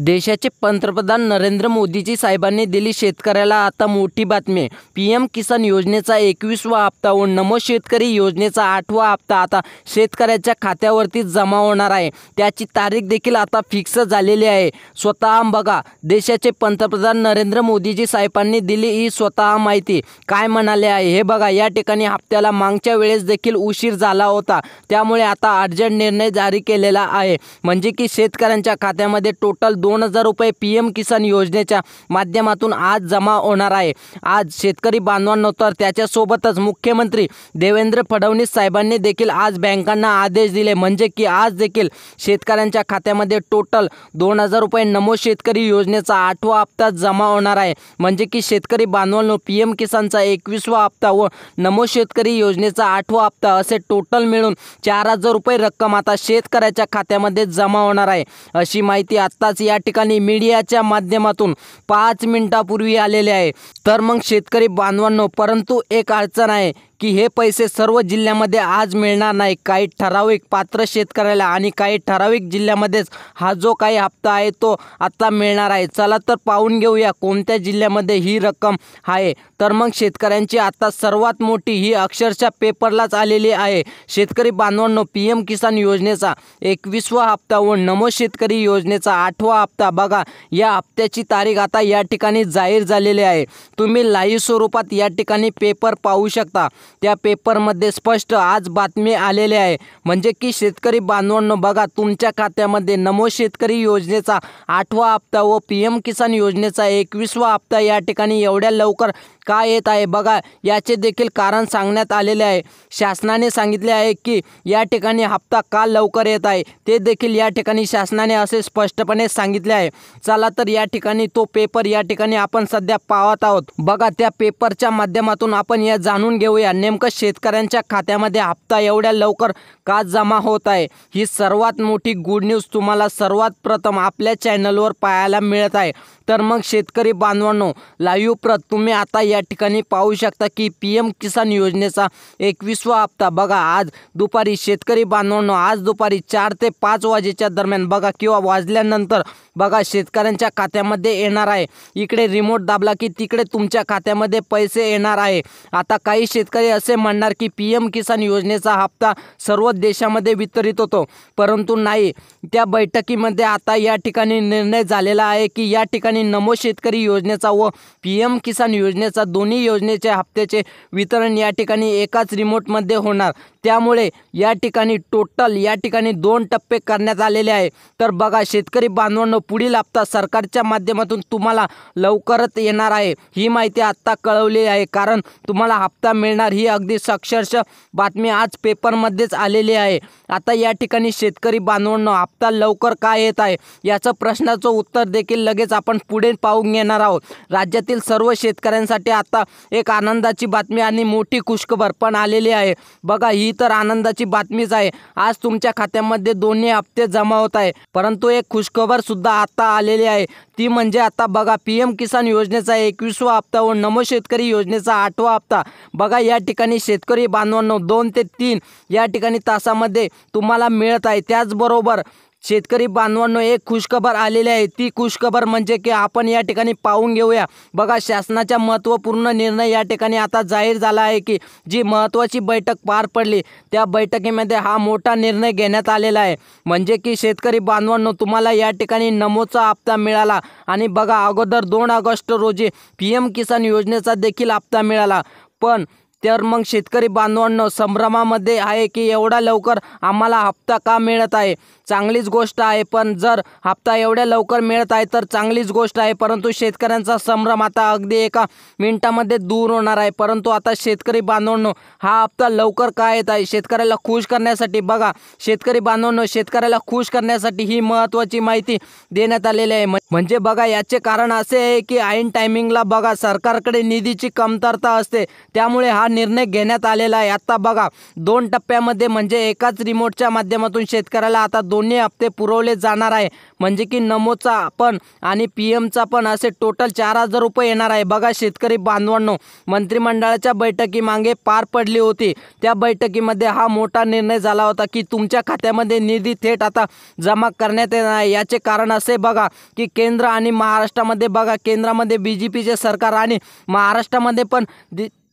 देशाचे पंतप्रधान नरेंद्र मोदीजी साहेबांनी दिली शेतकऱ्याला आता मोठी बातमी। पीएम किसान योजनेचा 21वा हप्ता व नमो शेतकरी योजनेचा 8वा हप्ता आता शेतकऱ्याच्या खात्यावरती जमा होणार आहे। त्याची तारीख देखील आता फिक्स झालेली आहे। स्वतः बघा, देशाचे पंतप्रधान नरेंद्र मोदीजी साहेबांनी दिली ही स्वतः माहिती काय म्हणाले आहे हे बघा। या ठिकाणी हप्त्याला मागच्या वेळेस देखील उशीर झाला होता, त्यामुळे आता अर्जंट निर्णय जारी केलेला आहे। म्हणजे की शेतकऱ्यांच्या खात्यामध्ये टोटल 2000 रुपये पीएम किसान योजनेच्या माध्यमातून आज जमा होणार आहे। आज शेतकरी बांधवांनो, तर त्याच्यासोबतच मुख्यमंत्री देवेंद्र फडणवीस साहेबांनी देखील आज बँकांना आदेश दिले, म्हणजे की आज देखील शेतकऱ्यांच्या खात्यामध्ये टोटल 2000 रुपये नमो शेतकरी योजनेचा 8वा हप्ता जमा होणार आहे। म्हणजे की शेतकरी बांधवांनो, पीएम किसानचा 21वा हप्ता व नमो शेतकरी योजनेचा 8वा हप्ता असे टोटल मिळून 4000 रुपये रक्कम आता शेतकऱ्याच्या खात्यामध्ये जमा होणार आहे, अशी माहिती आत्ताच या ठिकाणी मीडियाच्या माध्यमातून 5 मिनिटांपूर्वी आलेले आहे। तर मग शेतकरी बांधवांनो, परंतु एक अडचण आहे की हे पैसे सर्व जिल्ह्यामध्ये आज मिळणार नाही। काही ठराविक पात्र शेतकऱ्याला आणि काही ठराविक जिल्ह्यामध्येच हा जो काही हप्ता आहे तो आता मिळणार आहे। चला तर पाहून घेऊया कोणत्या जिल्ह्यामध्ये ही रक्कम आहे। तर मग शेतकऱ्यांची आता सर्वात मोठी ही अक्षरशः पेपरलाच आलेली आहे। शेतकरी बांधवांनो, पीएम किसान योजनेचा 21वा हप्ता व नमो शेतकरी योजनेचा 8वा हप्ता बघा, या हप्त्याची तारीख आता या ठिकाणी जाहीर झालेली आहे। तुम्ही लाईव्ह स्वरूपात या ठिकाणी पेपर पाहू शकता। त्या पेपरमध्ये स्पष्ट आज बातमी आलेली आहे, म्हणजे की शेतकरी बांधवांनो बघा, तुमच्या खात्यामध्ये नमो शेतकरी योजनेचा 8वा हप्ता व पीएम किसान योजनेचा 21वा हप्ता या ठिकाणी एवढ्या लवकर का येत आहे बघा, याचे देखील कारण सांगण्यात आलेले आहे। शासनाने सांगितले आहे की या ठिकाणी हप्ता का लवकर येत आहे ते देखील या ठिकाणी शासनाने असे स्पष्टपणे सांगितले आहे। चला तर या ठिकाणी तो पेपर या ठिकाणी आपण सध्या पाहत आहोत। बघा, त्या पेपरच्या माध्यमातून आपण या जाणून घेऊया नेमकं शेतकऱ्यांच्या खात्यामध्ये हप्ता एवढ्या लवकर का जमा होत आहे। ही सर्वात मोठी गुड न्यूज तुम्हाला सर्वात प्रथम आपल्या चॅनलवर पाहायला मिळत आहे। तर मग शेतकरी बांधवांनो, लाईव्ह प्रत तुम्ही आता या ठिकाणी पाहू शकता की पीएम किसान योजनेचा 21वा हप्ता बघा, आज दुपारी शेतकरी बांधवांनो, आज दुपारी 4 ते 5 वाजेच्या दरम्यान बघा किंवा वाजल्यानंतर बघा शेतकऱ्यांच्या खात्यामध्ये येणार आहे। इकडे रिमोट दाबला की तिकडे तुमच्या खात्यामध्ये पैसे येणार आहे। आता काही शेतकरी असे म्हणणार की पीएम किसान योजनेचा हप्ता सर्व देशामध्ये वितरित होतो, परंतु नाही। त्या बैठकीमध्ये आता या ठिकाणी निर्णय झालेला आहे की या ठिकाणी नमो शेतकरी योजनेचा व पीएम किसान योजनेचा दोन्ही योजनेच्या हप्त्याचे वितरण या ठिकाणी एकाच रिमोटमध्ये होणार। त्यामुळे या ठिकाणी टोटल या ठिकाणी 2 टप्पे करण्यात आलेले आहे। तर बघा शेतकरी बांधवांनो, पुढील हप्ता सरकारच्या माध्यमातून तुम्हाला लवकरच येणार आहे, ही माहिती आत्ता कळवली आहे। कारण तुम्हाला हप्ता मिळणार ही अगदी अक्षरशः बातमी आज पेपरमध्येच आलेली आहे। आता या ठिकाणी शेतकरी बांधवांनो, हप्ता लवकर का येत आहे याचं प्रश्नाचं उत्तर देखील लगेच आपण पुढे पाहून घेणार आहोत। राज्यातील सर्व शेतकऱ्यांसाठी आता एक आनंदाची बातमी आणि मोठी खुशखबर पण आलेली आहे। बघा, ही तर आनंदाची बातमीच आहे, आज तुमच्या खात्यामध्ये दोन्ही हप्ते जमा होत आहे। परंतु एक खुशखबर सुद्धा आता आलेली आहे, ती म्हणजे आता बघा पीएम किसान योजनेचा 21वा हप्ता व नमो शेतकरी योजनेचा 8वा हप्ता बघा, या ठिकाणी शेतकरी बांधवांनो 2 ते 3 या ठिकाणी तासामध्ये तुम्हाला मिळत आहे। त्याचबरोबर शेतकरी बांधवांनो, एक खुशखबर आलेली आहे, ती खुशखबर म्हणजे की आपण या ठिकाणी पाहून घेऊया। बघा, शासनाचा महत्त्वपूर्ण निर्णय या ठिकाणी आता जाहीर झाला आहे की जी महत्त्वाची बैठक पार पडली त्या बैठकीमध्ये हा मोठा निर्णय घेण्यात आलेला आहे। म्हणजे की शेतकरी बांधवांनो, तुम्हाला या ठिकाणी नमोचा हप्ता मिळाला आणि बघा अगोदर 2 ऑगस्ट रोजी पीएम किसान योजनेचा देखील हप्ता मिळाला। पण तर मग शेतकरी बांधवांनो संभ्रमामध्ये आहे की एवढा लवकर आम्हाला हप्ता का मिळत आहे। चांगलीच गोष्ट आहे, पण जर हप्ता एवढ्या लवकर मिळत आहे तर चांगलीच गोष्ट आहे, परंतु शेतकऱ्यांचा संभ्रम आता अगदी एका मिनिटामध्ये दूर होणार आहे। परंतु आता शेतकरी बांधवांनो, हा हप्ता लवकर का येत आहे शेतकऱ्याला खुश करण्यासाठी बघा, शेतकरी बांधवांनो शेतकऱ्याला खुश करण्यासाठी ही महत्त्वाची माहिती देण्यात आलेली आहे। म्हणजे बघा, याचे कारण असे आहे की ऐन टायमिंगला बघा सरकारकडे निधीची कमतरता असते, त्यामुळे हा निर्णय घेण्यात आलेला आहे। आता बघा 2 टप्प्यामध्ये म्हणजे एकाच रिमोटच्या माध्यमातून शेतकऱ्याला आता दोन्ही हप्ते पुरवले जाणार आहे, म्हणजे की नमोचा पण आणि पीएमचा पण असे टोटल 4,000 रुपये येणार आहे. बघा शेतकरी बांधवांनो, मंत्रिमंडळाच्या बैठकीमागे पार पडली होती. त्या बैठकीमध्ये हा मोठा निर्णय झाला होता की तुमच्या खात्यामध्ये निधी थेट आता जमा करण्यात येणार आहे. याचे कारण असे बघा की केंद्र आणि महाराष्ट्रामध्ये बघा, केंद्रामध्ये BJPचे सरकार आणि महाराष्ट्रामध्ये पण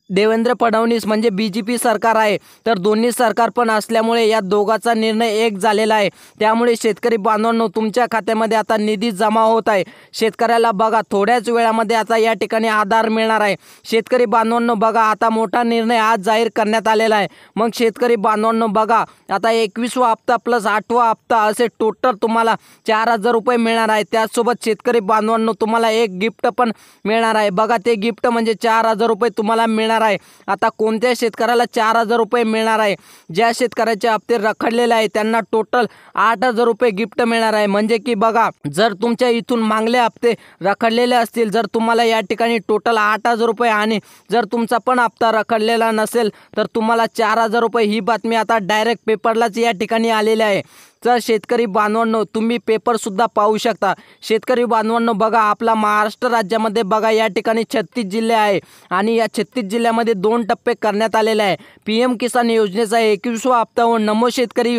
देवेंद्र फडणवीस म्हणजे BJP सरकार आहे. तर दोन्ही सरकार पण असल्यामुळे या दोघांचा निर्णय एक झालेला आहे. त्यामुळे शेतकरी बांधवांनो, तुमच्या खात्यामध्ये आता निधी जमा होत आहे. शेतकऱ्याला बघा थोड्याच वेळामध्ये आता या ठिकाणी आधार मिळणार आहे. शेतकरी बांधवांनो बघा, आता मोठा निर्णय आज जाहीर करण्यात आलेला आहे. मग शेतकरी बांधवांनो बघा, आता 21वा हप्ता प्लस 8वा हप्ता असे टोटल तुम्हाला 4,000 रुपये मिळणार आहे. त्याचसोबत शेतकरी बांधवांनो तुम्हाला एक गिफ्ट पण मिळणार आहे. बघा ते गिफ्ट म्हणजे 4,000 रुपये तुम्हाला मिळणार आहे. आता कोणत्या शेतकऱ्याला 4,000 रुपये मिळणार आहे? ज्या शेतकऱ्याचे हप्ते रखडलेले आहे त्यांना टोटल 8,000 रुपये गिफ्ट मिळणार आहे. म्हणजे की बघा, जर तुमच्या इथून मागले हप्ते रखडलेले असतील, जर तुम्हाला या ठिकाणी टोटल 8,000 रुपये आणि जर तुमचा पण हप्ता रखडलेला नसेल तर तुम्हाला 4,000 रुपये. ही बातमी आता डायरेक्ट पेपरलाच या ठिकाणी आलेली आहे. तर शेतकरी बांधवांनो, तुम्ही पेपरसुद्धा पाहू शकता. शेतकरी बांधवांनो बघा, आपला महाराष्ट्र राज्यामध्ये बघा या ठिकाणी 36 जिल्हे आहे आणि या 36 जिल्ह्यामध्ये 2 टप्पे करण्यात आलेले आहे. PM किसान योजनेचा 21वा हप्ता व नमो शेतकरी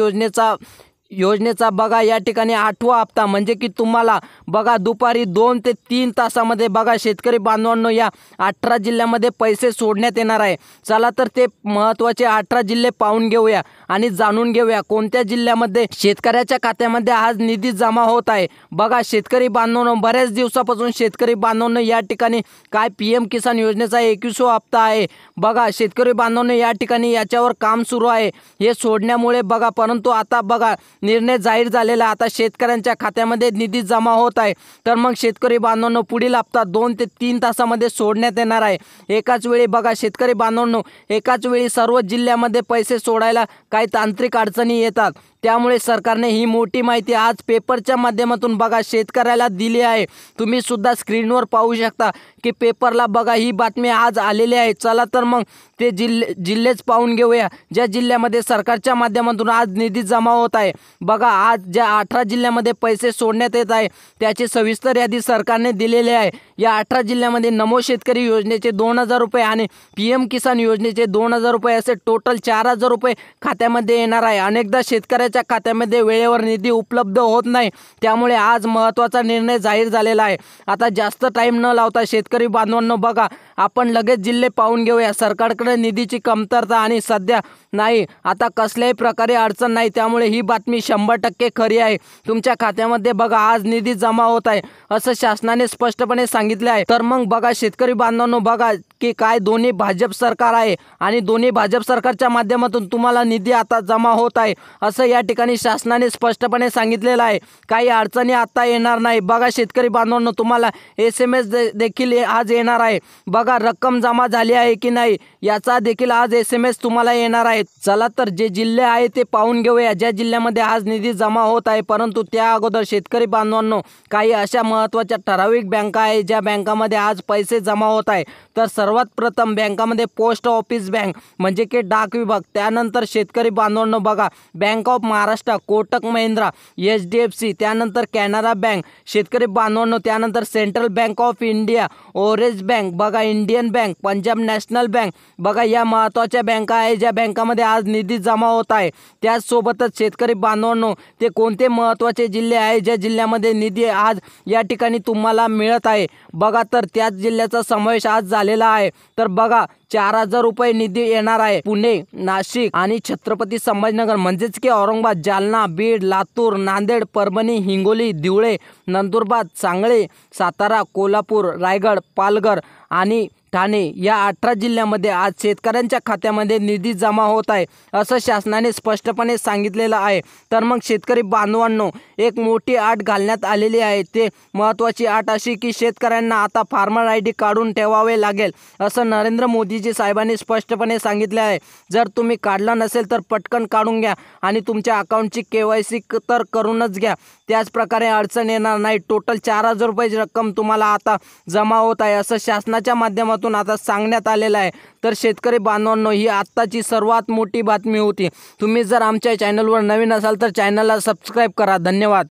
योजनेचा बघा या ठिकाणी 8वा हप्ता, म्हणजे की तुम्हाला बघा दुपारी 2 ते 3 तासामध्ये बघा शेतकरी बांधवांनो या 18 जिल्ह्यामध्ये पैसे सोडण्यात येणार आहे. चला तर ते महत्त्वाचे 18 जिल्हे पाहून घेऊया आणि जाणून घेऊया कोणत्या जिल्ह्यामध्ये शेतकऱ्याच्या खात्यामध्ये आज निधी जमा होत आहे. बघा शेतकरी बांधवांनो, बऱ्याच दिवसापासून शेतकरी बांधवांनो या ठिकाणी काय PM किसान योजनेचा 21वा हप्ता आहे. बघा शेतकरी बांधवांनो या ठिकाणी याच्यावर काम सुरू आहे हे सोडण्यामुळे बघा, परंतु आता बघा निर्णय जाहीर झालेला. आता शेतकऱ्यांच्या खात्यामध्ये निधी जमा होत आहे. तर मग शेतकरी बांधवांनो पुढील हप्ता 2 ते 3 तासामध्ये सोडण्यात येणार आहे. एकाच वेळी बघा शेतकरी बांधवांनो, एकाच वेळी सर्व जिल्ह्यामध्ये पैसे सोडायला काही तांत्रिक अडचणी येतात. त्यामुळे सरकारने ही मोठी माहिती आज पेपरच्या माध्यमातून बघा शेतकऱ्याला दिली आहे. तुम्ही सुद्धा स्क्रीनवर पाहू शकता की पेपरला बघा ही बातमी आज आलेली आहे. चला तर मग ते जिल्हेच पाहून घेऊया ज्या जिल्ह्यामध्ये सरकारच्या माध्यमातून आज निधी जमा होत आहे. बघा आज ज्या 18 जिल्ह्यामध्ये पैसे सोडण्यात येत आहे त्याची सविस्तर यादी सरकारने दिलेली आहे. या 18 जिल्ह्यामध्ये नमो शेतकरी योजनेचे 2,000 रुपये आणि PM किसान योजनेचे 2,000 रुपये असे टोटल 4,000 रुपये खात्यामध्ये येणार आहे. अनेकदा शेतकऱ्याच्या खात्यामध्ये वेळेवर निधी उपलब्ध होत नाही, त्यामुळे आज महत्त्वाचा निर्णय जाहीर झालेला आहे. आता जास्त टाईम न लावता शेतकरी बांधवांनो बघा, आपण लगेच जिल्हे पाहून घेऊया. सरकारकडे निधीची कमतरता आणि सध्या नाही, आता कसल्याही प्रकारे अडचण नाही, त्यामुळे ही बातमी 100% खरी आहे. तुमच्या खात्यामध्ये बघा आज निधी जमा होत आहे असं शासनाने स्पष्टपणे सांगितले आहे. तर मग बघा शेतकरी बांधवांनो बघा की काय दोन्ही भाजप सरकार आहे आणि दोन्ही भाजप सरकारच्या माध्यमातून तुम्हाला निधी आता जमा होत आहे असं या ठिकाणी शासनाने स्पष्टपणे सांगितलेलं आहे. काही अडचणी आता येणार नाही. बघा शेतकरी बांधवांनो, तुम्हाला SMS देखील आज येणार आहे. बघा रक्कम जमा झाली आहे की नाही याचा देखील आज SMS तुम्हाला येणार आहे. चला तर जे जिल्हे आहे ते पाहून घेऊया ज्या जिल्ह्यामध्ये आज निधी जमा होत आहे. परंतु त्या अगोदर शेतकरी बांधवांनो, काही अशा महत्त्वाच्या ठराविक बँका आहे ज्या बँकामध्ये आज पैसे जमा होत आहे. तर सर्वात प्रथम बँकामध्ये पोस्ट ऑफिस बँक म्हणजे की डाक विभाग, त्यानंतर शेतकरी बांधवांनो बघा bank of Maharashtra, Kotak Mahindra, HDFC, त्यानंतर कॅनरा बँक शेतकरी बांधवांनो, त्यानंतर central bank of India, orange bank बघा, Indian bank, Punjab national bank बघा, या महत्त्वाच्या बँका आहे ज्या बँकामध्ये आज निधी जमा होत आहे. त्याचसोबतच शेतकरी बांधवांनो, ते कोणते महत्त्वाचे जिल्हे आहे ज्या जिल्ह्यामध्ये निधी आज या ठिकाणी तुम्हाला मिळत आहे बघा, तर त्याच जिल्ह्याचा समावेश आज झालेला आहे. तर बघा 4,000 रुपये निधी येणार आहे. पुणे, नाशिक आणि छत्रपती संभाजीनगर म्हणजेच की औरंगाबाद, जालना, बीड, लातूर, नांदेड, परभणी, हिंगोली, धुळे, नंदुरबार, सांगली, सातारा, कोल्हापूर, रायगड, पालघर आणि ठाणे या 18 जिल्ह्यामध्ये आज शेतकऱ्यांच्या खात्यामध्ये निधी जमा होत आहे असं शासनाने स्पष्टपणे सांगितलेलं आहे. तर मग शेतकरी बांधवांनो, एक मोठी अट घालण्यात आलेली आहे. ते महत्त्वाची अट अशी की शेतकऱ्यांना आता फार्मर ID काढून ठेवावे लागेल असं नरेंद्र मोदी मोदीजी साहेबांनी स्पष्टपणे सांगितले आहे, जर तुम्ही काढला नसेल तर पटकन काढून घ्या आणि तुमच्या अकाउंटची KYC तर करूनच घ्या. त्याचप्रकारे अडचण येणार नाही. टोटल 4,000 रुपयाची रक्कम तुम्हाला आता जमा होत आहे असं शासनाच्या माध्यमातून आता सांगण्यात आलेलं आहे. तर शेतकरी बांधवांनो, ही आत्ताची सर्वात मोठी बातमी होती. तुम्ही जर आमच्या चॅनलवर नवीन असाल तर चॅनलला सबस्क्राईब करा. धन्यवाद.